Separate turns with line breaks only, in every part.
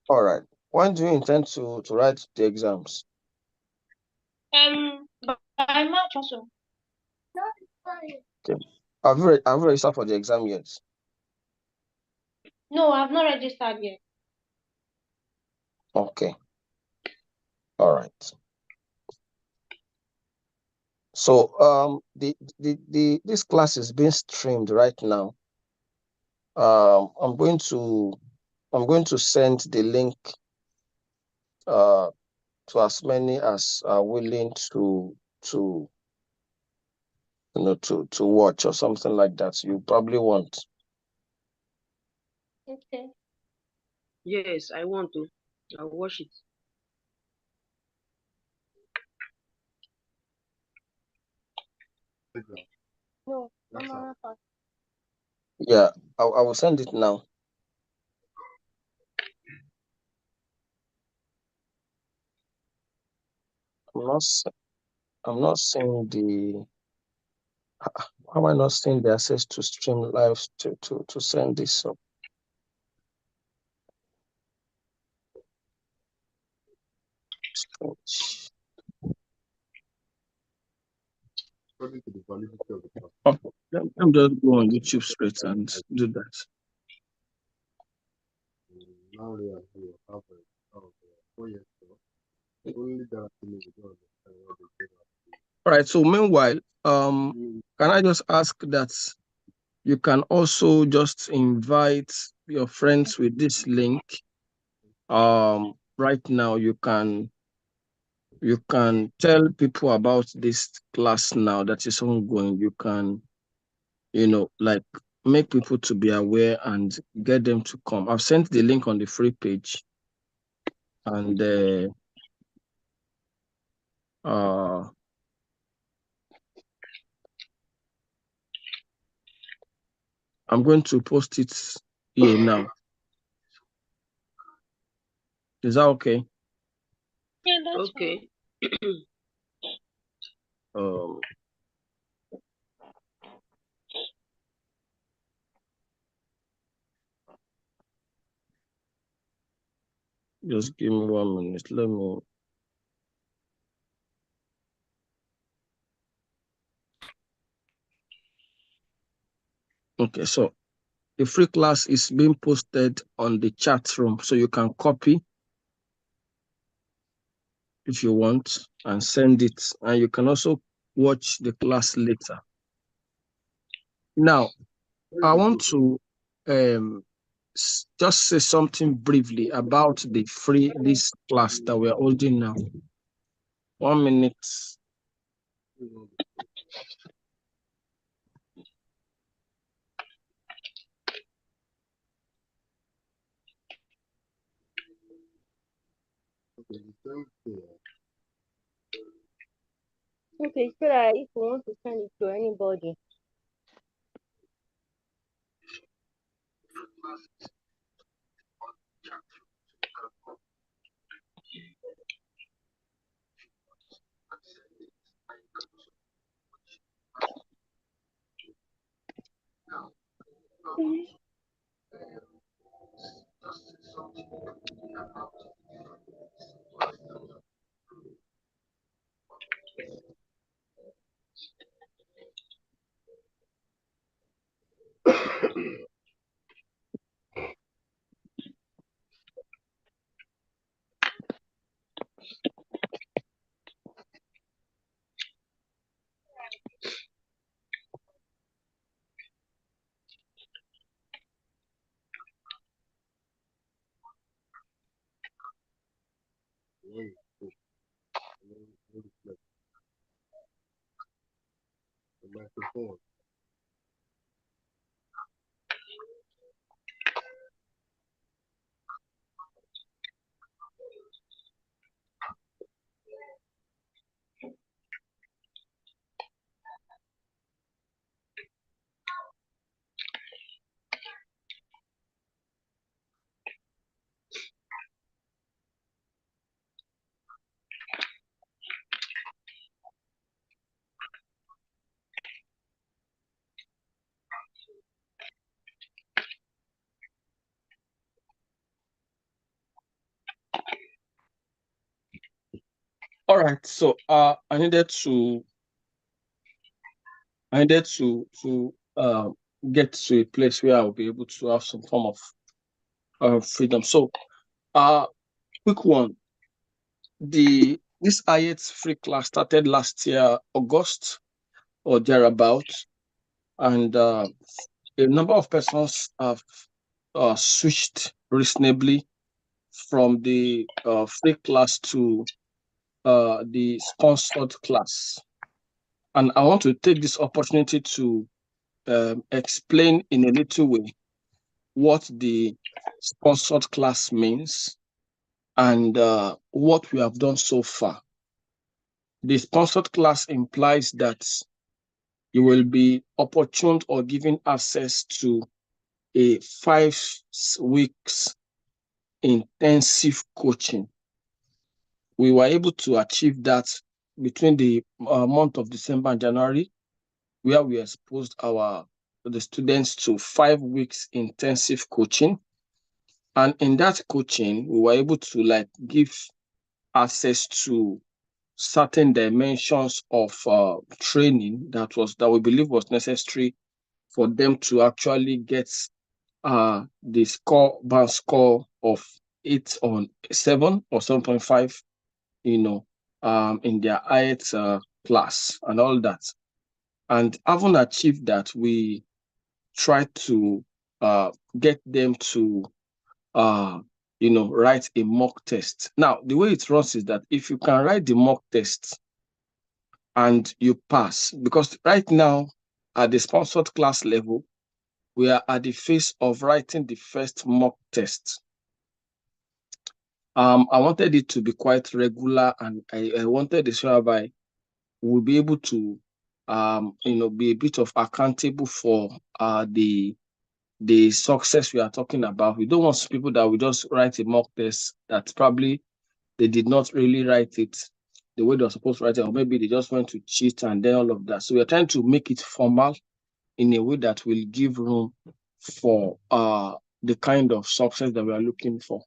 All right. When do you intend to write the exams?
By March also.
Okay. Have you registered for the exam yet?
No, I've not registered yet.
Okay. All right. So this class is being streamed right now. I'm going to send the link to as many as are willing to to watch or something like that. You probably want.
Okay.
Yes, I want to. I'll watch it.
No, I'm
Yeah, I will send it now. I'm not seeing the. How am I not seeing the access to stream live to send this up? Strange.
According to the validity of the class.
Okay, I'm just go on YouTube straight and do that.
Now we are here, have 4 years ago. Only that we don't understand what they do.
All right. So meanwhile, can I just ask that you can also just invite your friends with this link? Right now you can tell people about this class now that is ongoing. You can, like make people to be aware and get them to come. I've sent the link on the free page, and I'm going to post it here now. Is that okay?
Yeah, that's
Okay.
Um, just give me 1 minute. Let me. Okay, so the free class is being posted on the chat room, so you can copy if you want and send it, and you can also watch the class later. Now, I want to just say something briefly about this class that we're holding now. 1 minute.
Okay, the same thing.
okay. So that if you want to send it to anybody.
The microphone.
All right. So I needed to get to a place where I'll be able to have some form of freedom. So quick one. This IELTS free class started last year, August or thereabout, and a number of persons have switched reasonably from the free class to the sponsored class. And I want to take this opportunity to explain in a little way what the sponsored class means and what we have done so far. The sponsored class implies that you will be opportuned or given access to a 5 weeks intensive coaching. We were able to achieve that between the month of December and January, where we exposed the students to 5 weeks intensive coaching. And in that coaching, we were able to give access to certain dimensions of training that we believe was necessary for them to actually get the band score of 8 on 7 or 7.5, in their IELTS class and all that. And having achieved that, we try to get them to write a mock test. Now, the way it runs is that if you can write the mock test and you pass, because right now at the sponsored class level, we are at the phase of writing the first mock test. I wanted it to be quite regular, and I wanted this whereby we'll be able to be a bit of accountable for the success we are talking about. We don't want people that will just write a mock test that probably they did not really write it the way they're supposed to write it, or maybe they just went to cheat and then all of that. So we're trying to make it formal in a way that will give room for the kind of success that we are looking for.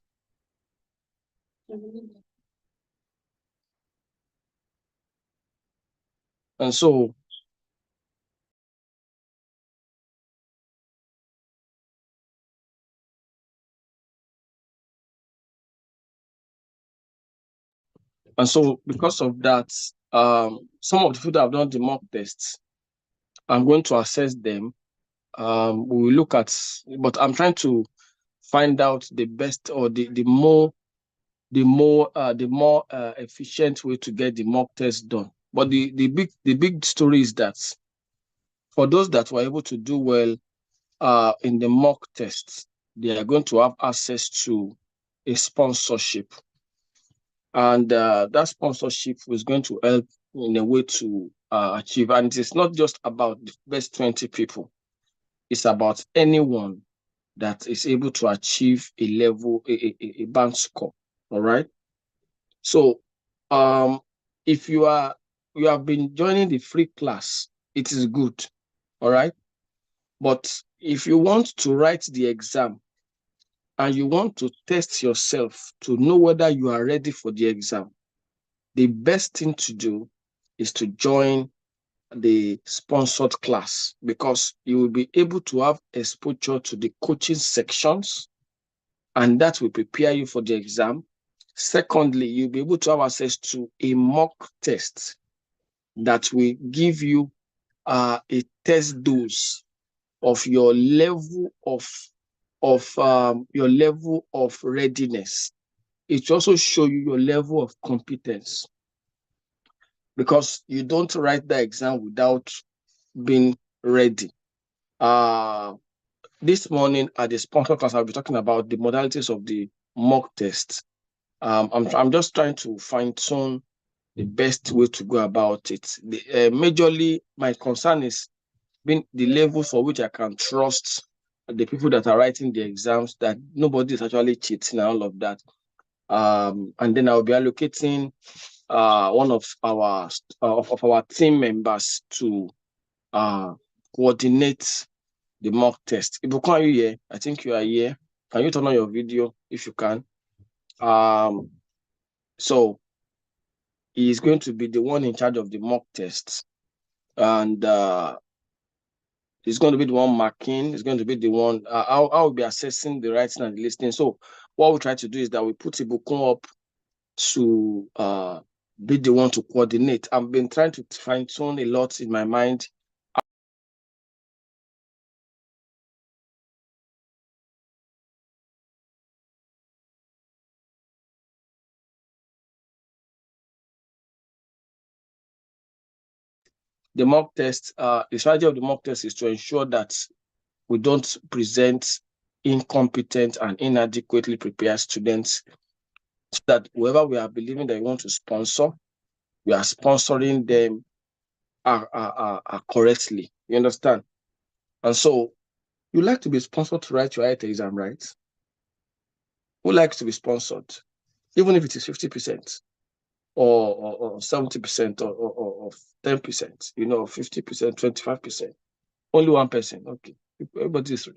And so because of that, some of the people that have done the mock tests, I'm going to assess them. We will look at, but I'm trying to find out the best or the more efficient way to get the mock test done. But the big story is that for those that were able to do well in the mock tests, they are going to have access to a sponsorship, and that sponsorship is going to help in a way to achieve. And it's not just about the best 20 people; it's about anyone that is able to achieve a level, a band score. All right. So, if you have been joining the free class, it is good. All right. But if you want to write the exam and you want to test yourself to know whether you are ready for the exam, the best thing to do is to join the sponsored class, because you will be able to have exposure to the coaching sections, and that will prepare you for the exam. Secondly, you'll be able to have access to a mock test that will give you a test dose of your level of readiness. It will also show you your level of competence, because you don't write the exam without being ready. This morning at the sponsor class, I'll be talking about the modalities of the mock test. I'm just trying to fine-tune the best way to go about it. Majorly, my concern is being the level for which I can trust the people that are writing the exams, that nobody is actually cheating and all of that. And then I'll be allocating one of our team members to coordinate the mock test. Ibukun, are you here? I think you are here. Can you turn on your video if you can? So He is going to be the one in charge of the mock tests, and he's going to be the one marking. He's going to be the one. I will be assessing the writing and the listening. So what we try to do is that we put Ibukun up to be the one to coordinate. I've been trying to fine tune a lot in my mind. The mock test, the strategy of the mock test is to ensure that we don't present incompetent and inadequately prepared students, so that whoever we are believing that we want to sponsor, we are sponsoring them correctly. You understand? And so you like to be sponsored to write your IELTS exam, right? Who likes to be sponsored? Even if it is 50% or 70% or 10%, 50%, 25%. Only one person. Okay. Everybody so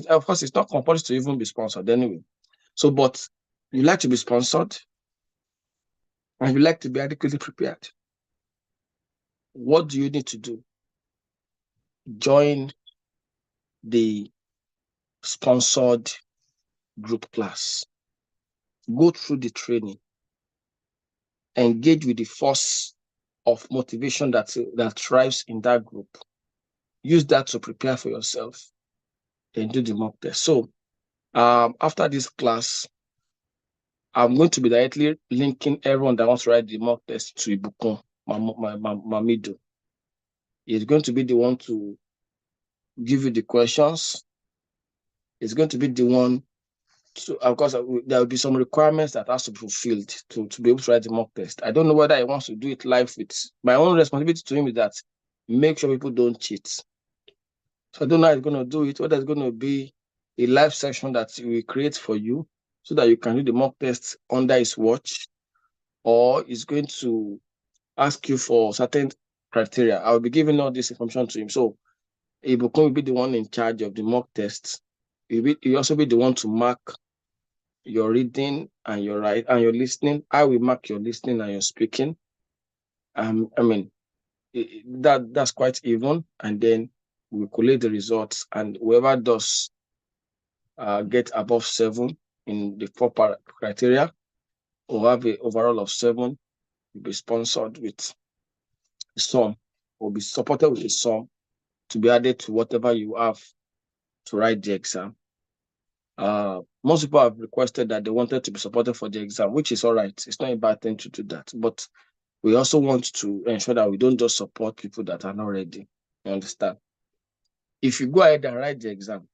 of course it's not compulsory to even be sponsored anyway. So, but you like to be sponsored and you like to be adequately prepared. What do you need to do? Join the sponsored group class. Go through the training. Engage with the force of motivation that thrives in that group. Use that to prepare for yourself. Then do the mock test. So after this class, I'm going to be directly linking everyone that wants to write the mock test to Ibukun, Mamido. He's going to be the one to give you the questions. It's going to be the one to, of course, there will be some requirements that has to be fulfilled to be able to write the mock test. I don't know whether he wants to do it live with my own responsibility to him is that make sure people don't cheat. So I don't know how he's going to do it, whether it's going to be a live session that we create for you so that you can do the mock test under his watch, or he's going to ask you for certain criteria. I will be giving all this information to him. So Ibukun will be the one in charge of the mock tests. He'll also be the one to mark your reading and your your listening. I will mark your listening and your speaking. That's quite even, and then we collate the results, and whoever does get above 7 in the 4 criteria or have an overall of 7 will be sponsored with a sum or be supported with a sum to be added to whatever you have to write the exam. Most people have requested that they wanted to be supported for the exam, which is all right. It's not a bad thing to do that, but we also want to ensure that we don't just support people that are not ready. You understand? If you go ahead and write the exam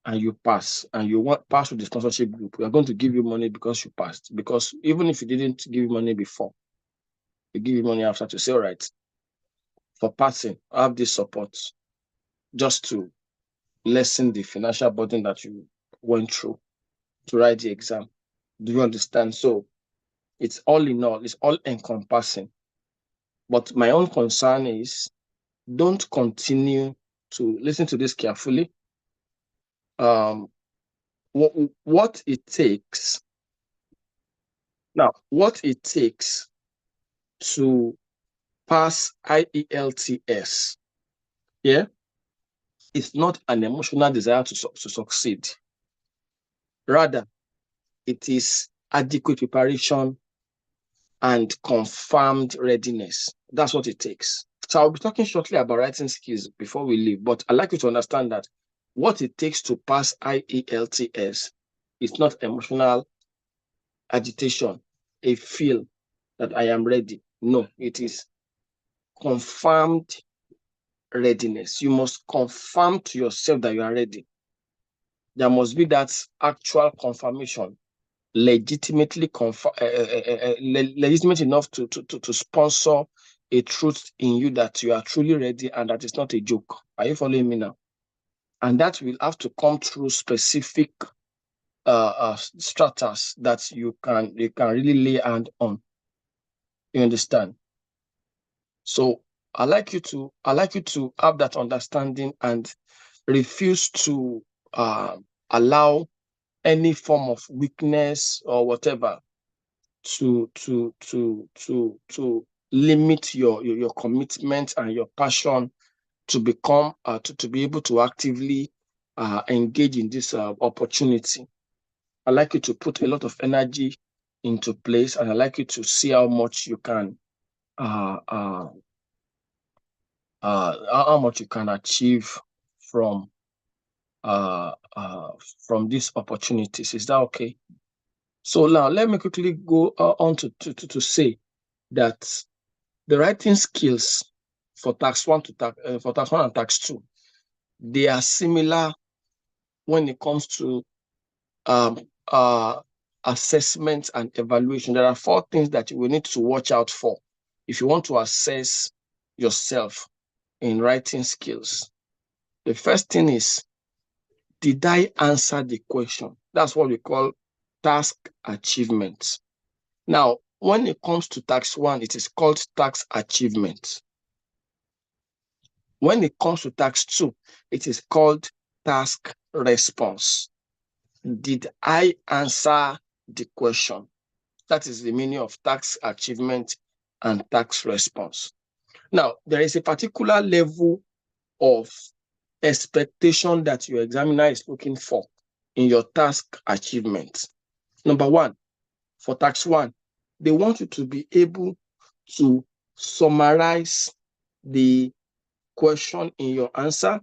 and you pass, and you pass with the sponsorship group, we are going to give you money because you passed. Because even if you didn't give you money before, we give you money after to say, all right, for passing, I have this support just to lessen the financial burden that you went through to write the exam. Do you understand? So it's all in all, it's all encompassing. But my own concern is don't continue to listen to this carefully. What it takes to pass IELTS, yeah, it's not an emotional desire to succeed. Rather, it is adequate preparation and confirmed readiness. That's what it takes. So I'll be talking shortly about writing skills before we leave, but I'd like you to understand that what it takes to pass IELTS is not emotional agitation, a feel that I am ready. No, it is confirmed readiness. You must confirm to yourself that you are ready. There must be that actual confirmation, legitimate enough to sponsor a truth in you that you are truly ready and that is not a joke. Are you following me now? And that will have to come through specific stratas that you can really lay hand on. You understand? So I like you to have that understanding and refuse to allow any form of weakness or whatever to limit your commitment and your passion to become to be able to actively engage in this opportunity. I'd like you to put a lot of energy into place, and I'd like you to see how much you can how much you can achieve from these opportunities. Is that okay? So now let me quickly go on to say that the writing skills for tax 1 for tax 1 and tax 2, they are similar when it comes to assessment and evaluation. There are 4 things that you will need to watch out for if you want to assess yourself in writing skills. The first thing is, did I answer the question? That's what we call task achievement. Now, when it comes to tax 1, it is called tax achievement. When it comes to tax 2, it is called task response. Did I answer the question? That is the meaning of tax achievement and tax response. Now, there is a particular level of expectation that your examiner is looking for in your task achievement. Number 1, for tax 1, they want you to be able to summarize the question in your answer.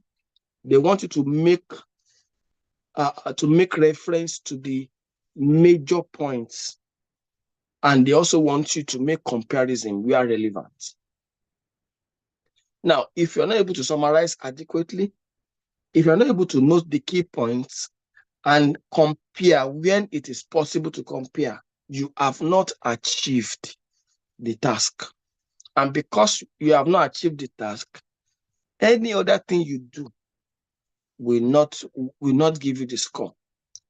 They want you to make reference to the major points, and they also want you to make comparison where relevant. Now, if you're not able to summarize adequately, if you're not able to note the key points and compare when it is possible to compare, you have not achieved the task. And because you have not achieved the task, any other thing you do will not give you the score.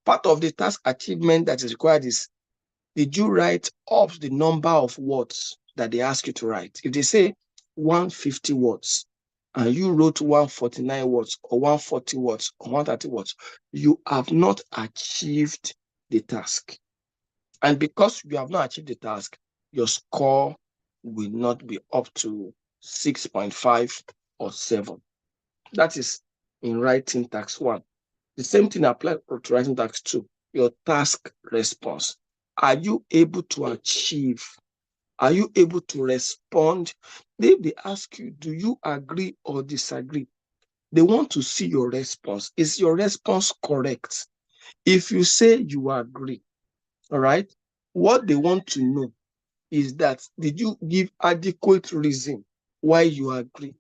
Part of the task achievement that is required is, did you write up the number of words that they ask you to write? If they say 150 words and you wrote 149 words or 140 words or 130 words, you have not achieved the task. And because you have not achieved the task, your score will not be up to 6.5 or 7. That is in writing tax 1. The same thing applies to writing tax 2, your task response. Are you able to achieve? Are you able to respond? If they ask you, do you agree or disagree? They want to see your response. Is your response correct? If you say you agree, all right, what they want to know is that, did you give adequate reason why you agree?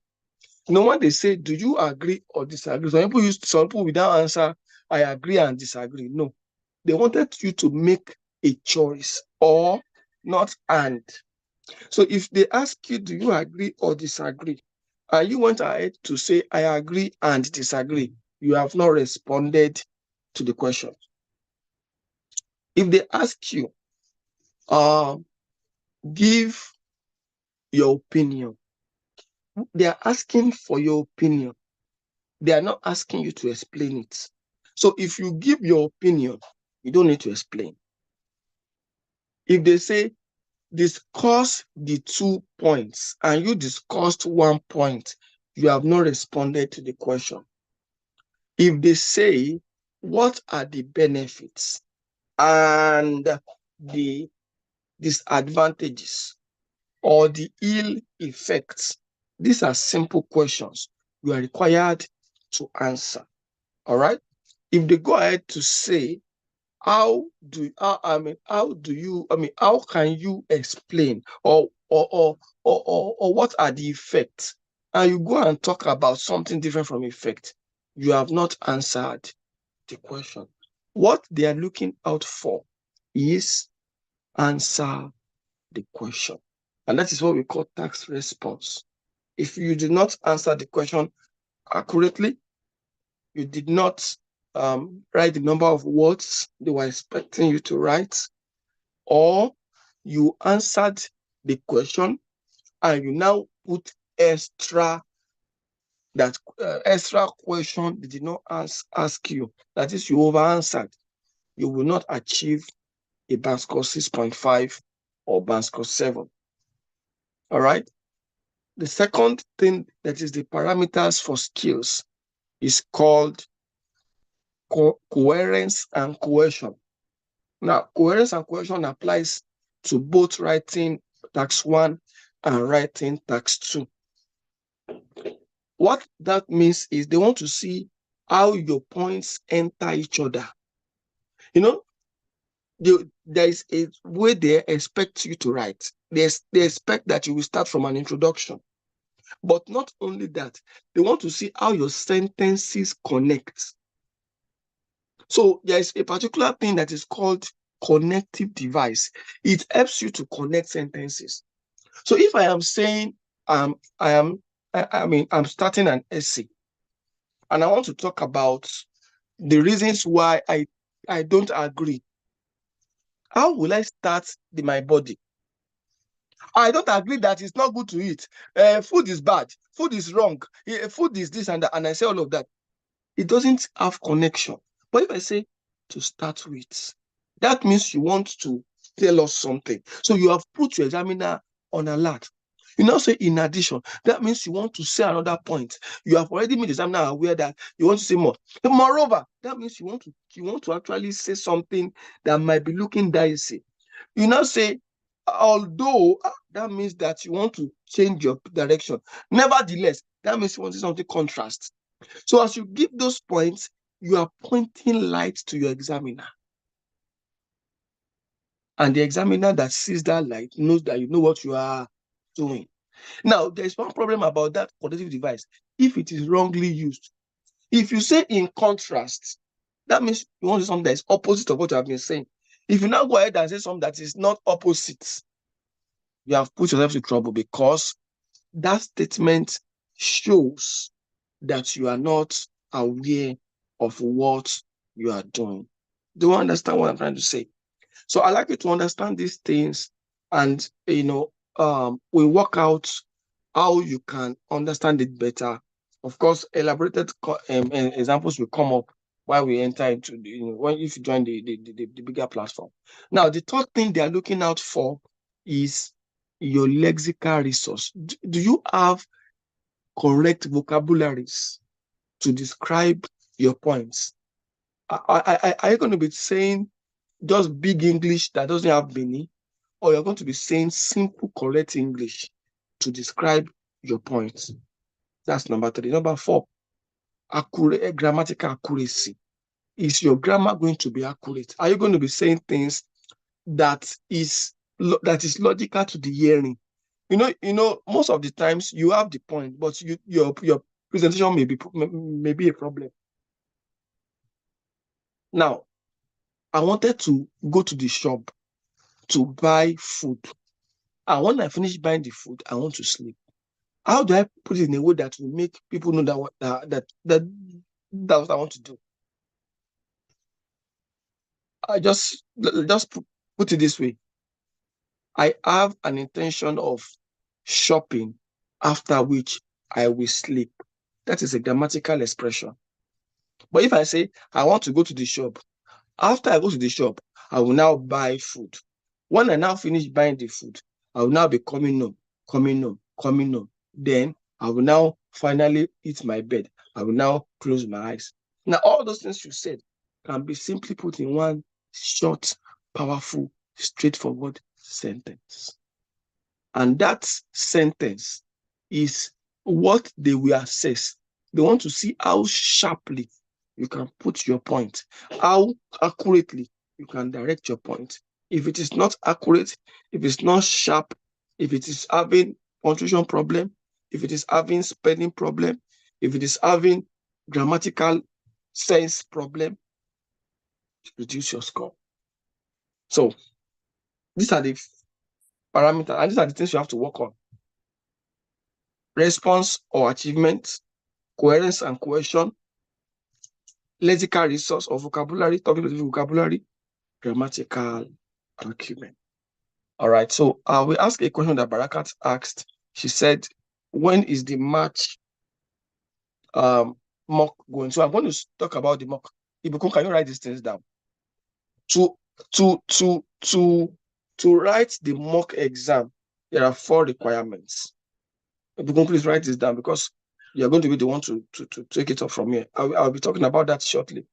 When they say, do you agree or disagree? Some people without answer, I agree and disagree. No, they wanted you to make a choice, or not and. So if they ask you, do you agree or disagree, and you went ahead to say, I agree and disagree, you have not responded to the question. If they ask you, give your opinion, they are asking for your opinion. They are not asking you to explain it. So if you give your opinion, you don't need to explain. If they say, discuss the 2 points, and you discussed 1 point, you have not responded to the question. If they say, what are the benefits and the disadvantages or the ill effects, these are simple questions you are required to answer. All right. If they go ahead to say, how can you explain, or what are the effects, and you go and talk about something different from effect, you have not answered the question. What they are looking out for is answer the question. And that is what we call task response. If you did not answer the question accurately, you did not write the number of words they were expecting you to write, or you answered the question and you now put extra question they did not ask you, that is, you over answered, you will not achieve a band score 6.5 or band score 7. All right. The second thing that is the parameters for skills is called coherence and cohesion. Now, coherence and cohesion applies to both writing task 1 and writing task 2. What that means is they want to see how your points enter each other. You know, there is a way they expect you to write. They expect that you will start from an introduction. But not only that, they want to see how your sentences connect. So there is a particular thing that is called connective device. It helps you to connect sentences. So if I am saying I'm starting an essay and I want to talk about the reasons why I don't agree, how will I start my body? I don't agree that it's not good to eat. Food is bad. Food is wrong. Food is this and that. And I say all of that. It doesn't have connection. But if I say to start with, that means you want to tell us something. So you have put your examiner on alert. You now say in addition, that means you want to say another point. You have already made the examiner aware that you want to say more. Moreover, that means you want to actually say something that might be looking dicey. You now say, although, that means that you want to change your direction. Nevertheless, that means you want to say something contrast. So as you give those points, you are pointing light to your examiner. And the examiner that sees that light knows that you know what you are doing. Now, there's one problem about that cognitive device. If it is wrongly used, if you say in contrast, that means you want to say something that is opposite of what you have been saying. If you now go ahead and say something that is not opposite, you have put yourself in trouble, because that statement shows that you are not aware of what you are doing. Do you understand what I'm trying to say? So I like you to understand these things, and we work out how you can understand it better. Of course, elaborated examples will come up while we enter into if you join the bigger platform. Now, the third thing they are looking out for is your lexical resource. Do you have correct vocabularies to describe your points? Are you going to be saying just big English that doesn't have meaning, or you're going to be saying simple, correct English to describe your points? That's number 3. Number 4, grammatical accuracy. Is your grammar going to be accurate? Are you going to be saying things that is logical to the hearing? Most of the times you have the point, but your presentation may be a problem. Now, I wanted to go to the shop to buy food, and when I finish buying the food, I want to sleep. How do I put it in a way that will make people know that's what I want to do? I just put it this way. I have an intention of shopping, after which I will sleep. That is a grammatical expression. But if I say I want to go to the shop, after I go to the shop, I will now buy food. When I now finish buying the food, I will now be coming home. Then I will now finally eat my bed. I will now close my eyes. Now, all those things you said can be simply put in one short, powerful, straightforward sentence. And that sentence is what they will assess. They want to see how sharply you can put your point, how accurately you can direct your point. If it is not accurate, if it's not sharp, if it is having punctuation problem, if it is having spelling problem, if it is having grammatical sense problem, reduce your score. So these are the parameters, and these are the things you have to work on. Response or achievement, coherence and cohesion, lexical resource or vocabulary, topic-specific vocabulary, grammatical acumen. All right, so we ask a question that Barakat asked. She said, when is the March mock going? So I'm going to talk about the mock. Ibukun, can you write these things down? To To write the mock exam, there are 4 requirements. If you can please write this down because you're going to be the one to take it up from here. I'll be talking about that shortly.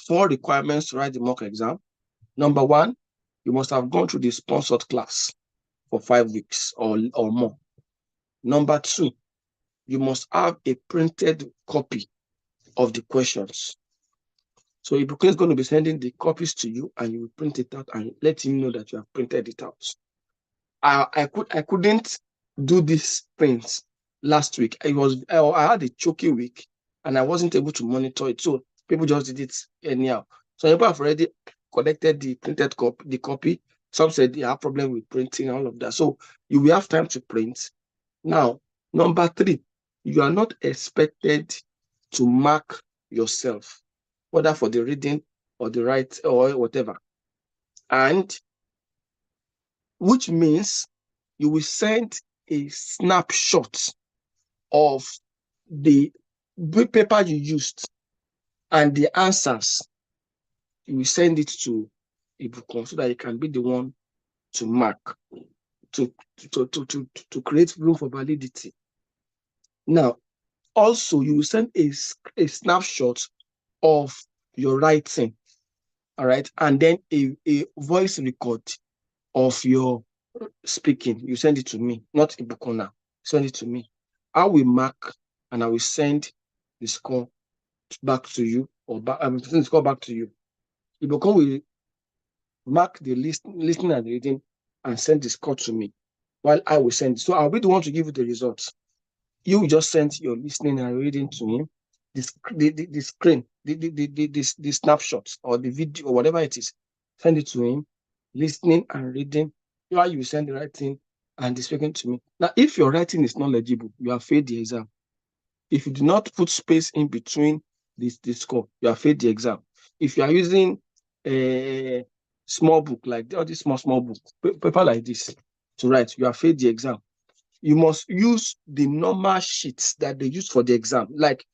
4 requirements to write the mock exam. Number 1, you must have gone through the sponsored class for 5 weeks or more. Number 2, you must have a printed copy of the questions. So Ibukunle is going to be sending the copies to you, and you will print it out and let him know that you have printed it out. I couldn't do these things last week. I had a choky week, and I wasn't able to monitor it. So people just did it anyhow. So people have already collected the printed copy. Some said they have problem with printing, all of that. So you will have time to print. Now, number 3, you are not expected to mark yourself, whether for the reading or the write or whatever. And which means you will send a snapshot of the paper you used and the answers. You will send it to Ibukun so that you can be the one to mark, to create room for validity. Now, also, you will send a snapshot of your writing, all right, and then a voice record of your speaking. You send it to me, not Ibukun. Send it to me. I will mark and I will send the score back to you, or send the score back to you. Ibukun will mark the listening and reading and send the score to me, while I will send it. So I'll be the one to give you the results. You will just send your listening and reading to him, the screen, the snapshots or the video or whatever it is. Send it to him, listening and reading. While you send the writing and the speaking to me. Now, if your writing is not legible, you have failed the exam. If you do not put space in between this score, you have failed the exam. If you are using a small book like all these small books, paper like this to write, you have failed the exam. You must use the normal sheets that they use for the exam. Like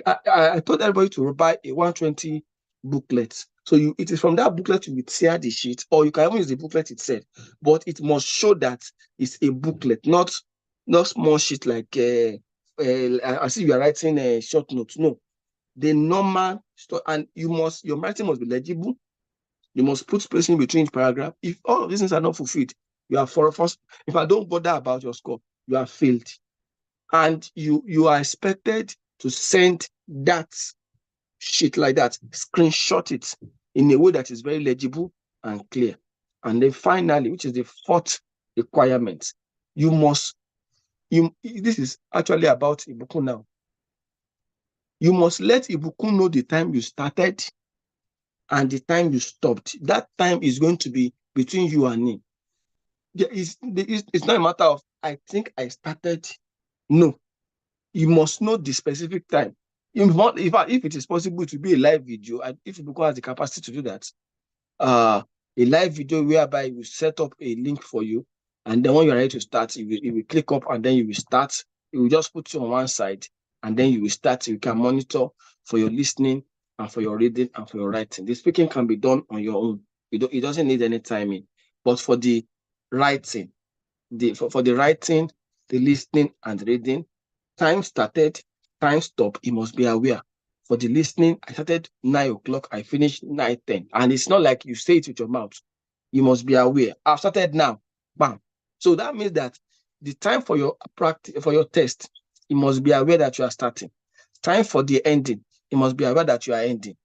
I told everybody to buy a 120 booklet. So it is from that booklet you will tear the sheet, or you can even use the booklet itself. But it must show that it's a booklet, not small sheet like as if you are writing a short note. No, the normal stuff, and your writing must be legible. You must put space in between each paragraph. If all of these things are not fulfilled, you are first. If I don't bother about your score, you have failed, and you are expected to send that sheet like that, screenshot it in a way that is very legible and clear. And then finally, which is the 4th requirement, this is actually about Ibukun now. You must let Ibukun know the time you started and the time you stopped. That time is going to be between you and him. It's not a matter of, I think I started. No, you must know the specific time. If it is possible to be a live video, and if Ibukun has the capacity to do that, a live video whereby you set up a link for you, and then when you're ready to start, you will click up and then you will start. It will just put you on one side, and then you will start. You can monitor for your listening and for your reading and for your writing. The speaking can be done on your own. It doesn't need any timing. But for the writing, for the writing, the listening and reading, time started, time stop, you must be aware. For the listening, I started 9 o'clock, I finished 9:10. And it's not like you say it with your mouth. You must be aware. I've started now. Bam. So that means that the time for your practice, for your test, you must be aware that you are starting. Time for the ending, you must be aware that you are ending.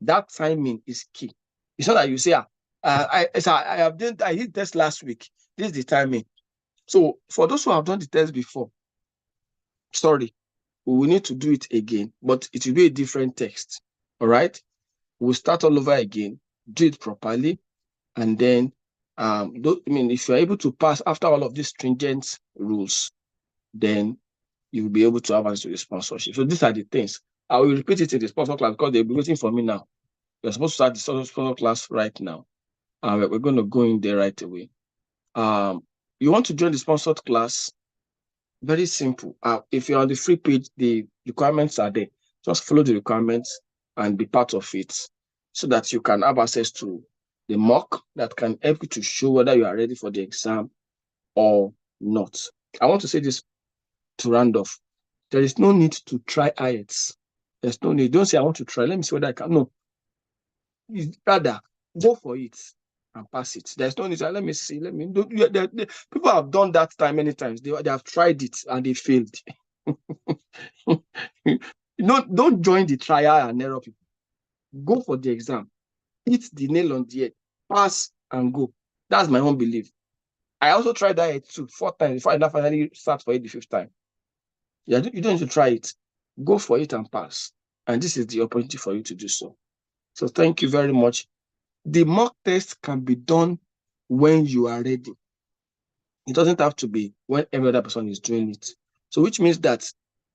That timing is key. It's not that you say, I did test last week. This is the timing. So for those who have done the test before, sorry, we will need to do it again, but it will be a different text. All right, we'll start all over again, do it properly, and then if you're able to pass after all of these stringent rules, then you will be able to have access to the sponsorship. So these are the things. I will repeat it in the sponsor class because they'll be waiting for me now. We're supposed to start the sponsor class right now. We're going to go in there right away. You want to join the sponsored class? Very simple. If you're on the free page, the requirements are there. Just follow the requirements and be part of it so that you can have access to the mock that can help you to show whether you are ready for the exam or not. I want to say this to round off. There is no need to try IELTS. There's no need. Don't say, I want to try. Let me see whether I can. No. Rather, go for it and pass it. There's no need. Let me see. People have done that time many times. They have tried it and they failed. Don't join the trial and error people. Go for the exam. Hit the nail on the head. Pass and go. That's my own belief. I also tried that too 4 times before I finally start for it the 5th time. You don't need to try it. Go for it and pass. And this is the opportunity for you to do so. So thank you very much. The mock test can be done when you are ready. It doesn't have to be when every other person is doing it. So which means that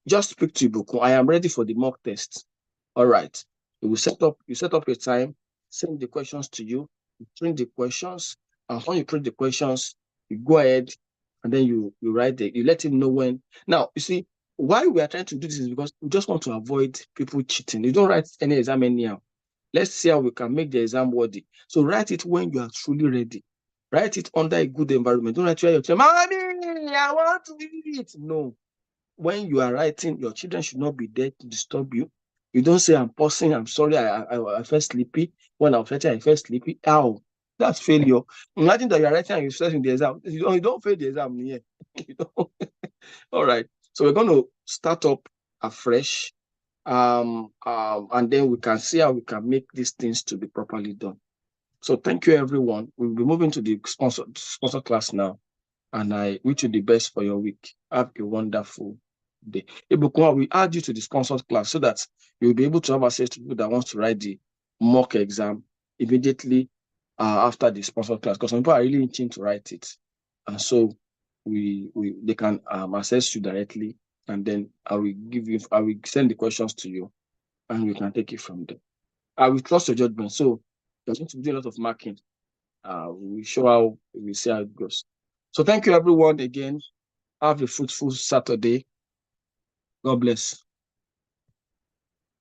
just speak to Ibukun. I am ready for the mock test. All right. You set up your time, send the questions to you, print the questions, and when you print the questions, you go ahead and then you write you let him know when. Now, you see, why we are trying to do this is because we just want to avoid people cheating. You don't write any exam anyhow. Let's see how we can make the exam worthy. So write it when you are truly ready. Write it under a good environment. Don't write where your children, Mommy, I want to eat. No. When you are writing, your children should not be there to disturb you. You don't say, I'm pausing, I'm sorry, I felt sleepy. When I was writing, I felt sleepy. Ow. That's failure. Imagine that you're writing and you're stressing the exam. You don't fail the exam here. All right. So we're going to start up afresh. And then we can see how we can make these things to be properly done. So thank you, everyone. We'll be moving to the sponsor class now. And I wish you the best for your week. Have a wonderful day. Ibukun, we add you to the sponsored class so that you'll be able to have access to people that want to write the mock exam immediately after the sponsored class. Because some people are really itching to write it. And so they can access you directly. And then I will send the questions to you and we can take it from there. I will trust your judgment. So there's going to be a lot of marking. We see how it goes. So thank you everyone again. Have a fruitful Saturday. God bless.